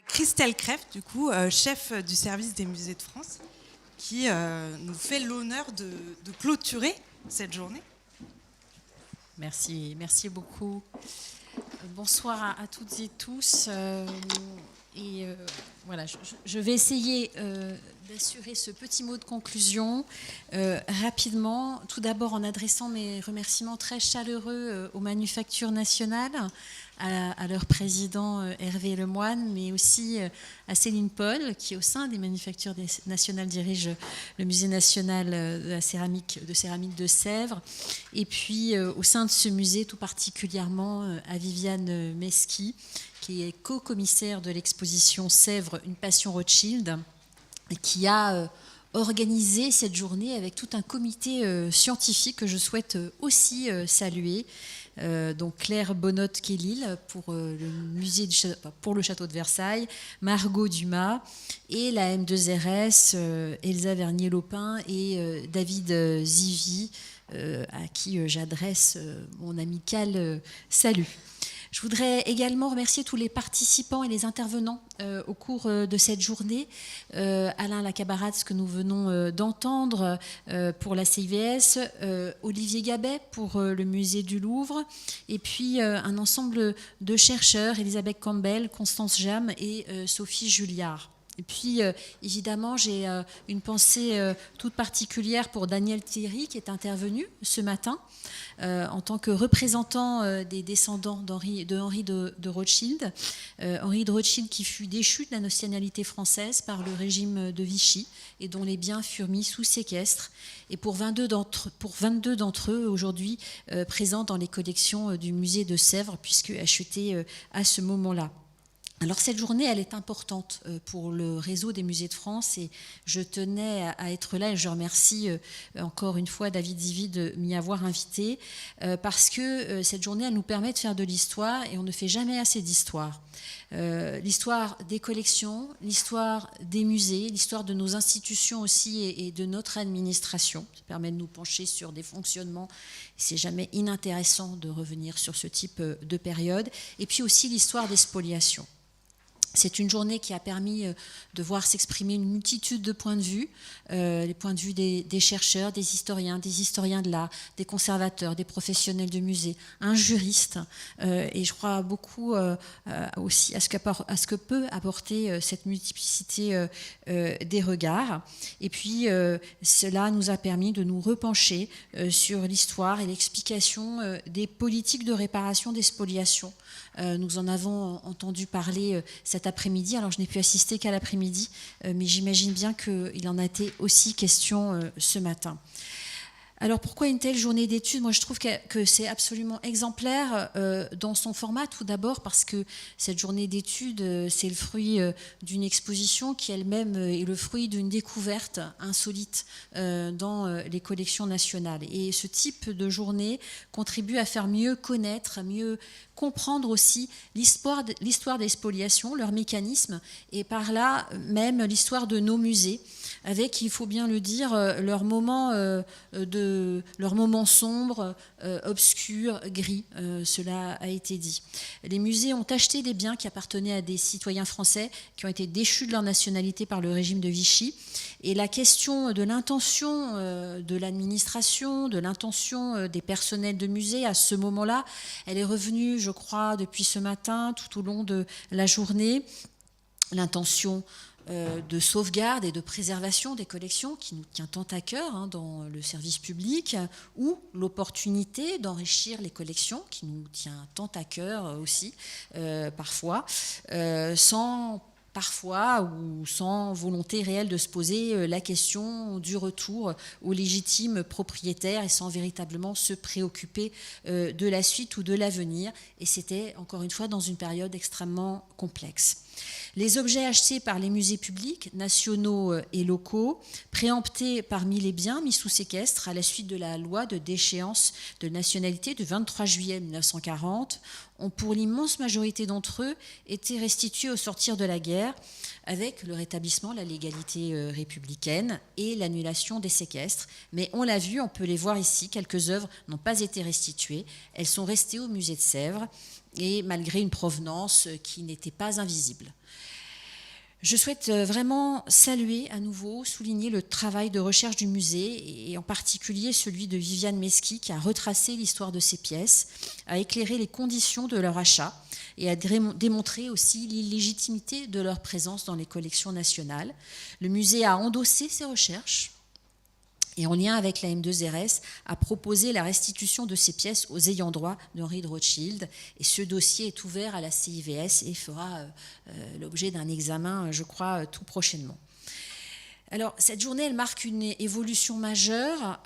Christelle Crève, du coup, chef du service des musées de France, qui nous fait l'honneur de clôturer cette journée. Merci beaucoup. Bonsoir à toutes et tous. Voilà, je vais essayer d'assurer ce petit mot de conclusion rapidement. Tout d'abord en adressant mes remerciements très chaleureux aux Manufactures nationales, à leur président Hervé Lemoine, mais aussi à Céline Paul, qui au sein des Manufactures nationales dirige le Musée national de la céramique de Sèvres, et puis au sein de ce musée tout particulièrement à Viviane Mesqui, qui est co-commissaire de l'exposition Sèvres, une passion Rothschild, et qui a organisé cette journée avec tout un comité scientifique que je souhaite aussi saluer. Donc Claire Bonnotte-Kellil pour le château de Versailles, Margot Dumas et la M2RS, Elsa Vernier-Lopin et David Zivi, à qui j'adresse mon amical salut. Je voudrais également remercier tous les participants et les intervenants au cours de cette journée. Alain Lacabarade, ce que nous venons d'entendre pour la CIVS, Olivier Gabet pour le musée du Louvre, et puis un ensemble de chercheurs, Elisabeth Campbell, Constance Jam et Sophie Julliard. Et puis, évidemment, j'ai une pensée toute particulière pour Daniel Thierry, qui est intervenu ce matin en tant que représentant des descendants d'Henri de Rothschild. Henri de Rothschild qui fut déchu de la nationalité française par le régime de Vichy et dont les biens furent mis sous séquestre. Et pour 22 d'entre eux, aujourd'hui, présents dans les collections du musée de Sèvres, puisque achetés à ce moment-là. Alors cette journée, elle est importante pour le réseau des musées de France et je tenais à être là et je remercie encore une fois David Zivi de m'y avoir invité parce que cette journée, elle nous permet de faire de l'histoire et on ne fait jamais assez d'histoire. L'histoire des collections, l'histoire des musées, l'histoire de nos institutions aussi et de notre administration. Ça permet de nous pencher sur des fonctionnements. C'est jamais inintéressant de revenir sur ce type de période. Et puis aussi l'histoire des spoliations. C'est une journée qui a permis de voir s'exprimer une multitude de points de vue, les points de vue des chercheurs, des historiens de l'art, des conservateurs, des professionnels de musée, un juriste, et je crois beaucoup aussi à ce que peut apporter cette multiplicité des regards. Et puis cela nous a permis de nous repencher sur l'histoire et l'explication des politiques de réparation des spoliations. Nous en avons entendu parler cet après-midi. Alors, je n'ai pu assister qu'à l'après-midi, mais j'imagine bien qu'il en a été aussi question ce matin. Alors, pourquoi une telle journée d'études ? Moi, je trouve que c'est absolument exemplaire dans son format, tout d'abord parce que cette journée d'études, c'est le fruit d'une exposition qui elle-même est le fruit d'une découverte insolite dans les collections nationales. Et ce type de journée contribue à faire mieux connaître, à mieux comprendre aussi l'histoire des spoliations, leurs mécanismes, et par là même l'histoire de nos musées, avec, il faut bien le dire, leurs moments sombres, obscurs, gris, cela a été dit. Les musées ont acheté des biens qui appartenaient à des citoyens français qui ont été déchus de leur nationalité par le régime de Vichy. Et la question de l'intention de l'administration, de l'intention des personnels de musée à ce moment-là, elle est revenue, je crois, depuis ce matin, tout au long de la journée. L'intention de sauvegarde et de préservation des collections qui nous tient tant à cœur dans le service public, ou l'opportunité d'enrichir les collections qui nous tient tant à cœur aussi, parfois, sans volonté réelle de se poser la question du retour aux légitimes propriétaires et sans véritablement se préoccuper de la suite ou de l'avenir. Et c'était, encore une fois, dans une période extrêmement complexe. Les objets achetés par les musées publics, nationaux et locaux, préemptés parmi les biens mis sous séquestre à la suite de la loi de déchéance de nationalité du 23 juillet 1940, ont pour l'immense majorité d'entre eux été restitués au sortir de la guerre, avec le rétablissement de la légalité républicaine et l'annulation des séquestres. Mais on l'a vu, on peut les voir ici, quelques œuvres n'ont pas été restituées, elles sont restées au musée de Sèvres, et malgré une provenance qui n'était pas invisible. Je souhaite vraiment saluer à nouveau, souligner le travail de recherche du musée, et en particulier celui de Viviane Mesqui, qui a retracé l'histoire de ces pièces, a éclairé les conditions de leur achat et a démontré aussi l'illégitimité de leur présence dans les collections nationales. Le musée a endossé ces recherches et, en lien avec la M2RS, a proposé la restitution de ces pièces aux ayants droit d'Henri de Rothschild. Et ce dossier est ouvert à la CIVS et fera l'objet d'un examen, je crois, tout prochainement. Alors, cette journée, elle marque une évolution majeure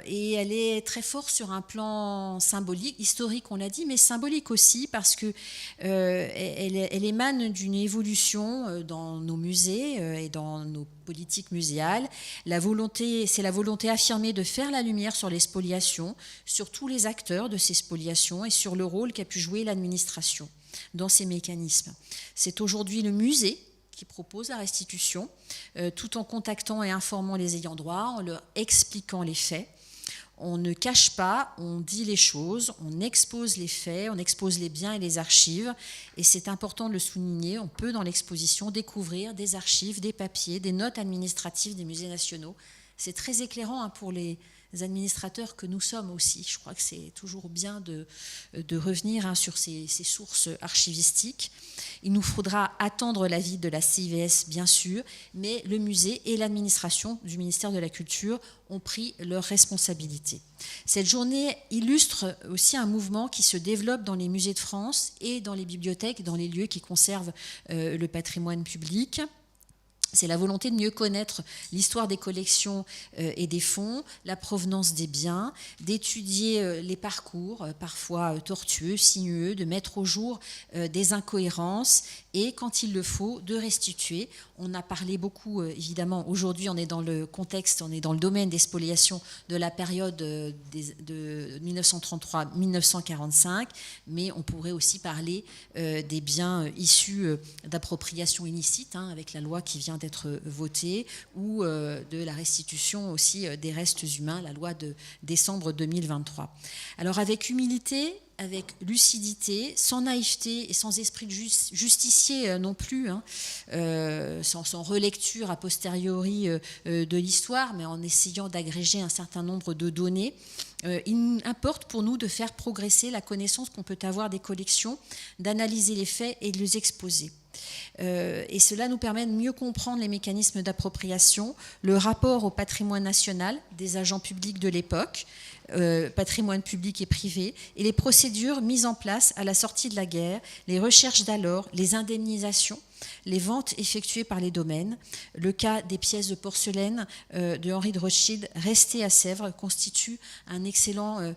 et elle est très forte sur un plan symbolique, historique, on l'a dit, mais symbolique aussi, parce que elle émane d'une évolution dans nos musées et dans nos politiques muséales. C'est la volonté affirmée de faire la lumière sur les spoliations, sur tous les acteurs de ces spoliations et sur le rôle qu'a pu jouer l'administration dans ces mécanismes. C'est aujourd'hui le musée qui propose la restitution, tout en contactant et informant les ayants droit, en leur expliquant les faits. On ne cache pas, on dit les choses, on expose les faits, on expose les biens et les archives. Et c'est important de le souligner, on peut dans l'exposition découvrir des archives, des papiers, des notes administratives des musées nationaux. C'est très éclairant pour les administrateurs que nous sommes aussi. Je crois que c'est toujours bien de revenir sur ces sources archivistiques. Il nous faudra attendre l'avis de la CIVS, bien sûr, mais le musée et l'administration du ministère de la Culture ont pris leurs responsabilités. Cette journée illustre aussi un mouvement qui se développe dans les musées de France et dans les bibliothèques, dans les lieux qui conservent le patrimoine public. C'est la volonté de mieux connaître l'histoire des collections et des fonds, la provenance des biens, d'étudier les parcours, parfois tortueux, sinueux, de mettre au jour des incohérences et, quand il le faut, de restituer. On a parlé beaucoup, évidemment, aujourd'hui on est dans le contexte, on est dans le domaine des spoliations de la période de 1933-1945, mais on pourrait aussi parler des biens issus d'appropriation illicite, avec la loi qui vient d'être votée, ou de la restitution aussi des restes humains, la loi de décembre 2023. Alors, avec humilité, avec lucidité, sans naïveté et sans esprit de justicier non plus, sans relecture a posteriori de l'histoire, mais en essayant d'agréger un certain nombre de données, il importe pour nous de faire progresser la connaissance qu'on peut avoir des collections, d'analyser les faits et de les exposer. Et cela nous permet de mieux comprendre les mécanismes d'appropriation, le rapport au patrimoine national des agents publics de l'époque, patrimoine public et privé, et les procédures mises en place à la sortie de la guerre, les recherches d'alors, les indemnisations, les ventes effectuées par les domaines. Le cas des pièces de porcelaine de Henri de Rothschild restées à Sèvres constitue un excellent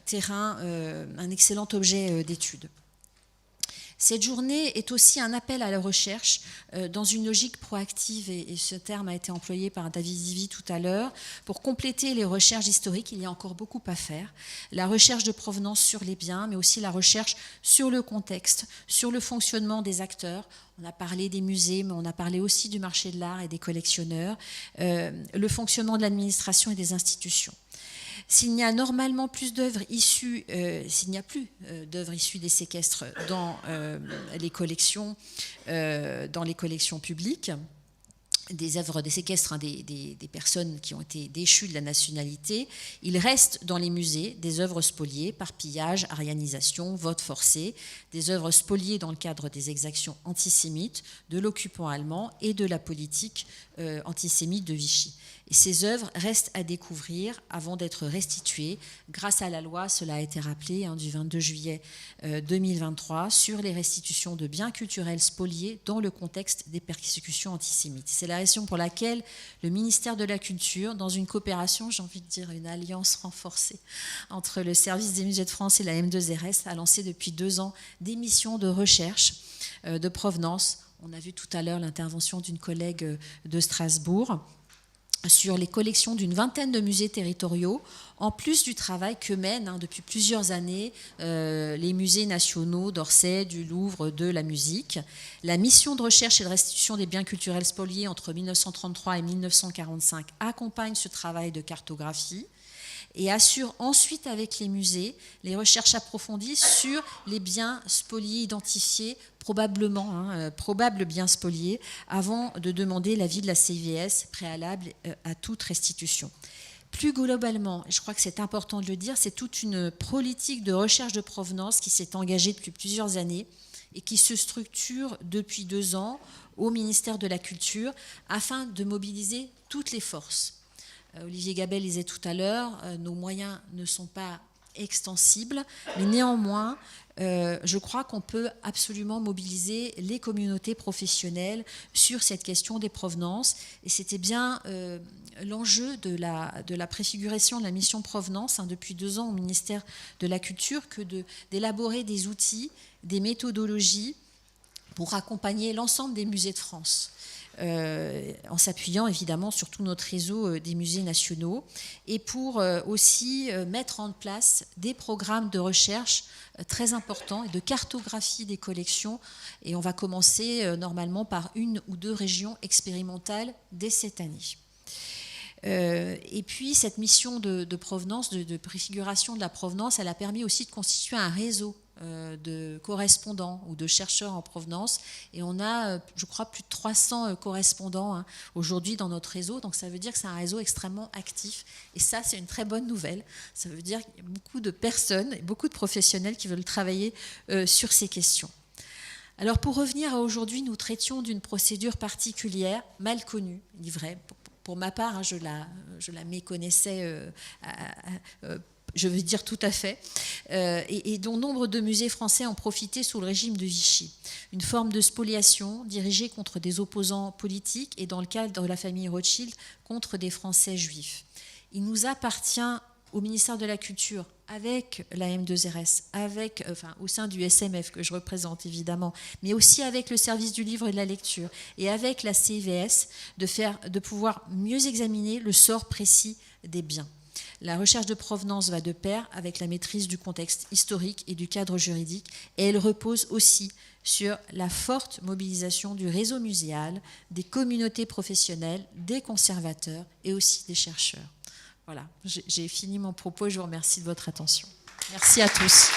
terrain, un excellent objet d'étude. Cette journée est aussi un appel à la recherche dans une logique proactive, et ce terme a été employé par David Zivie tout à l'heure. Pour compléter les recherches historiques, il y a encore beaucoup à faire. La recherche de provenance sur les biens, mais aussi la recherche sur le contexte, sur le fonctionnement des acteurs. On a parlé des musées, mais on a parlé aussi du marché de l'art et des collectionneurs, le fonctionnement de l'administration et des institutions. S'il n'y a normalement plus d'œuvres issues, s'il n'y a plus d'œuvres issues des séquestres dans les collections publiques, des œuvres des séquestres des personnes qui ont été déchues de la nationalité, il reste dans les musées des œuvres spoliées par pillage, arianisation, vote forcé, des œuvres spoliées dans le cadre des exactions antisémites de l'occupant allemand et de la politique antisémite de Vichy. Et ces œuvres restent à découvrir avant d'être restituées grâce à la loi, cela a été rappelé, du 22 juillet 2023, sur les restitutions de biens culturels spoliés dans le contexte des persécutions antisémites. C'est la raison pour laquelle le ministère de la Culture, dans une coopération, j'ai envie de dire une alliance renforcée entre le service des musées de France et la M2RS, a lancé depuis 2 ans des missions de recherche de provenance. On a vu tout à l'heure l'intervention d'une collègue de Strasbourg sur les collections d'une vingtaine de musées territoriaux, en plus du travail que mènent depuis plusieurs années les musées nationaux d'Orsay, du Louvre, de la musique. La mission de recherche et de restitution des biens culturels spoliés entre 1933 et 1945 accompagne ce travail de cartographie. et assure ensuite avec les musées les recherches approfondies sur les biens spoliés identifiés, probables biens spoliés, avant de demander l'avis de la CIVS préalable à toute restitution. Plus globalement, je crois que c'est important de le dire, c'est toute une politique de recherche de provenance qui s'est engagée depuis plusieurs années et qui se structure depuis 2 ans au ministère de la Culture afin de mobiliser toutes les forces. Olivier Gabel disait tout à l'heure, nos moyens ne sont pas extensibles, mais néanmoins, je crois qu'on peut absolument mobiliser les communautés professionnelles sur cette question des provenances. Et c'était bien l'enjeu de la préfiguration de la mission provenance depuis 2 ans au ministère de la Culture que d'élaborer des outils, des méthodologies pour accompagner l'ensemble des musées de France. En s'appuyant évidemment sur tout notre réseau des musées nationaux et pour aussi mettre en place des programmes de recherche très importants et de cartographie des collections. Et on va commencer normalement par 1 ou 2 régions expérimentales dès cette année. Et puis cette mission de provenance, de préfiguration de la provenance, elle a permis aussi de constituer un réseau de correspondants ou de chercheurs en provenance. Et on a, je crois, plus de 300 correspondants aujourd'hui dans notre réseau. Donc ça veut dire que c'est un réseau extrêmement actif. Et ça, c'est une très bonne nouvelle. Ça veut dire qu'il y a beaucoup de personnes, beaucoup de professionnels qui veulent travailler sur ces questions. Alors pour revenir à aujourd'hui, nous traitions d'une procédure particulière, mal connue, il est vrai. Pour ma part, je la méconnaissais, je veux dire tout à fait, et dont nombre de musées français ont profité sous le régime de Vichy. Une forme de spoliation dirigée contre des opposants politiques et dans le cadre de la famille Rothschild contre des Français juifs. Il nous appartient au ministère de la Culture, avec la M2RS, au sein du SMF que je représente évidemment, mais aussi avec le service du livre et de la lecture et avec la CIVS, de pouvoir mieux examiner le sort précis des biens. La recherche de provenance va de pair avec la maîtrise du contexte historique et du cadre juridique, et elle repose aussi sur la forte mobilisation du réseau muséal, des communautés professionnelles, des conservateurs et aussi des chercheurs. Voilà, j'ai fini mon propos, je vous remercie de votre attention. Merci à tous.